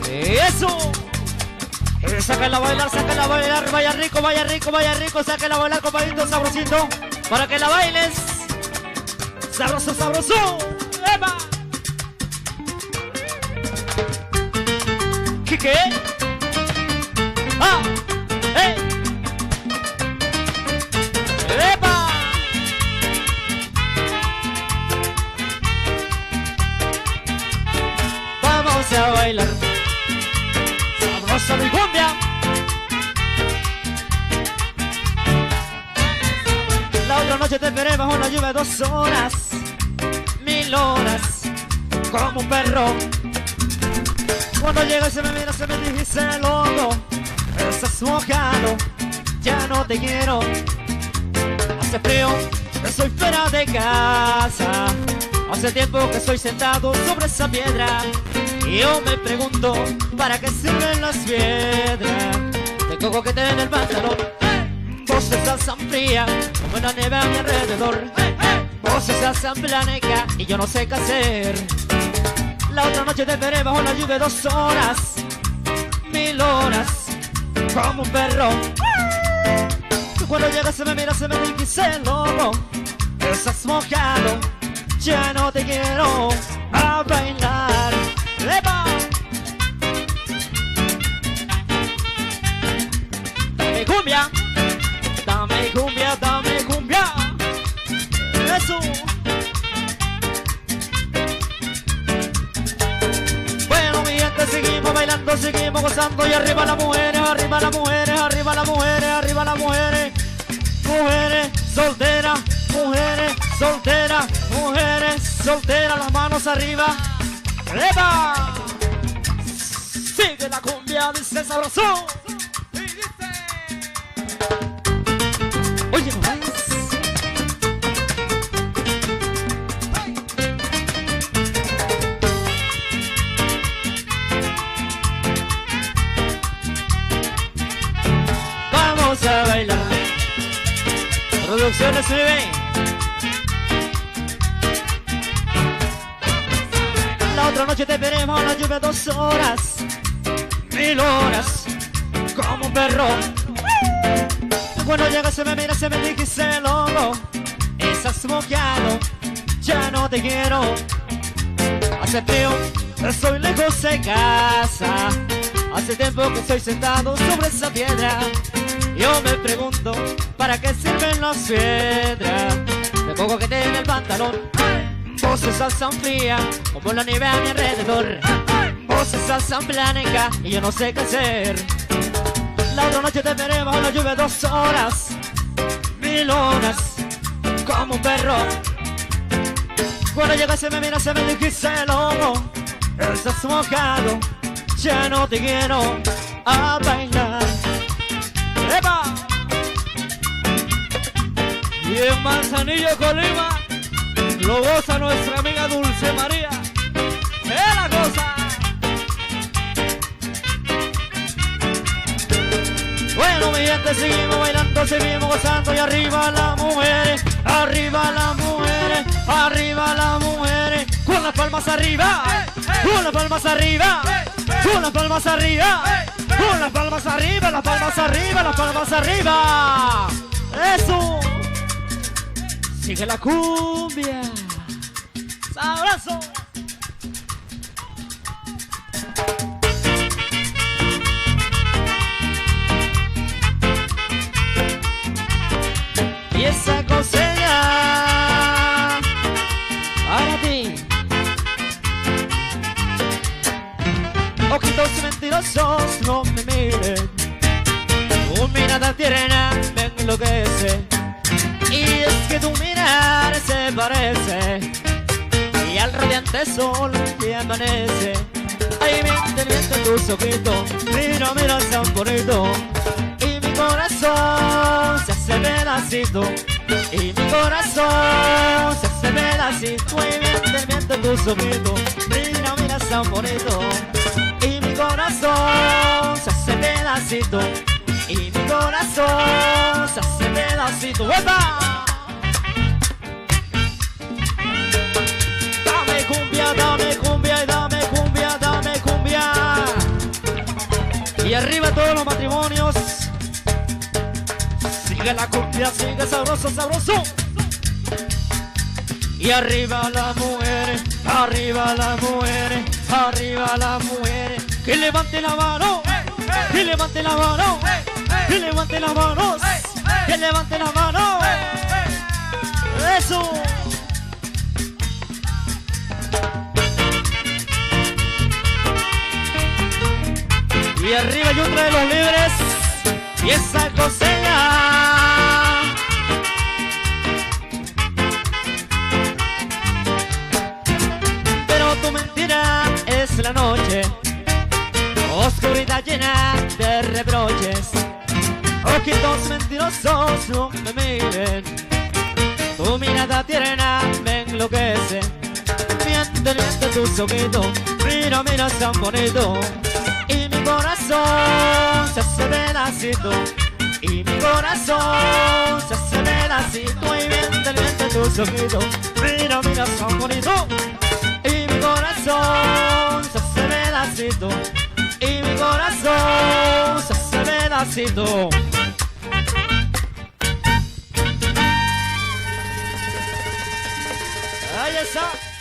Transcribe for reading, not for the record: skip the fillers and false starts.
¡Eso! Sácala a bailar, vaya rico, vaya rico, vaya rico, sácala a bailar, compadrito sabrosito, para que la bailes. Sabroso, sabroso. ¡Epa! ¿Qué? ¡Ah! ¡Eh! ¡Epa! Vamos a bailar sabrosa mi cumbia. La otra noche te esperé bajo la lluvia 2 horas, 1000 horas, como un perro. Cuando llegas se me mira, se me dijiste loco, estás mojado, ya no te quiero. Hace frío, estoy fuera de casa, hace tiempo que estoy sentado sobre esa piedra. Y yo me pregunto, ¿para qué sirven las piedras? Tengo coquete en el pantalón, vos estás tan fría como la nieve a mi alrededor. Vos estás tan blanca y yo no sé qué hacer. La otra noche te esperé bajo la lluvia 2 horas, 1000 horas, como un perro. Cuando llegas se me mira, se me dice loco, estás mojado, ya no te quiero. A bailar. ¡Epa! Dame cumbia, dame cumbia, dame cumbia. Eso. Bueno, mi gente, seguimos bailando, seguimos gozando. Y arriba las mujeres, arriba las mujeres, arriba las mujeres, arriba las mujeres. Mujeres solteras, mujeres solteras, mujeres solteras, las manos arriba. ¡Epa! Sigue la cumbia, dice sabroso. Y dice... Oye, no más. Vamos a bailar. Producciones vive. La otra noche te veremos a la lluvia 2 horas, 1000 horas, como un perro. Cuando llegas se me mira, se me dijiste loco, estás mojado, ya no te quiero. Hace frío, estoy lejos de casa, hace tiempo que estoy sentado sobre esa piedra. Yo me pregunto, ¿para qué sirven las piedras? Me pongo que te en el pantalón. Vos estás tan fría como la nieve a mi alrededor. Vos estás tan blanca y yo no sé qué hacer. La otra noche te esperé bajo la lluvia 2 horas, 1000 horas, como un perro. Cuando llegas se me mira, se me dijiste loco, estás mojado, ya no te quiero. A bailar. ¡Epa! Y en Manzanillo, Colima, lo goza nuestra amiga Dulce María. ¡Es la cosa! Bueno, mi gente, seguimos bailando, seguimos gozando. Y arriba las mujeres, arriba las mujeres, arriba las mujeres. Con las palmas arriba, con las palmas arriba, con las palmas arriba, con las palmas arriba, las palmas arriba, las palmas arriba. ¡Eso! Sigue la cumbia. ¡Sabroso! Y esa cosilla para ti. Ojitos mentirosos, no me miren. Tu mirada tierna me enloquece. Y es que tu mirar se parece y al radiante sol que amanece. Ay, miente, miente tus ojitos, mira, mira tan bonito. Y mi corazón se hace pedacito, y mi corazón se hace pedacito. Ay, miente, miente tus ojitos, mira, mira tan bonito. Y mi corazón se hace pedacito, y mi corazón se hace pedacito. ¡Epa! Dame cumbia y dame cumbia. que la cumbia sigue sabroso, sabroso. Y arriba las mujeres, arriba las mujeres, arriba las mujeres. Que levante la mano, que levante la mano, que levante las manos, que levante la mano. Eso. Y arriba hay otra de los libres y esa coseña. Pero tu mentira es la noche, oscuridad llena de reproches. Ojitos mentirosos no me miren, tu mirada tierna me enloquece. Miente, miente tus ojitos, mira, mira tan bonito. Y mi corazón se hace pedacito, y mi corazón se hace pedacito. Y miente, miente tus ojitos, mira, mira tan bonito. Y mi corazón se hace pedacito, y mi corazón se hace pedacito. Ahí está.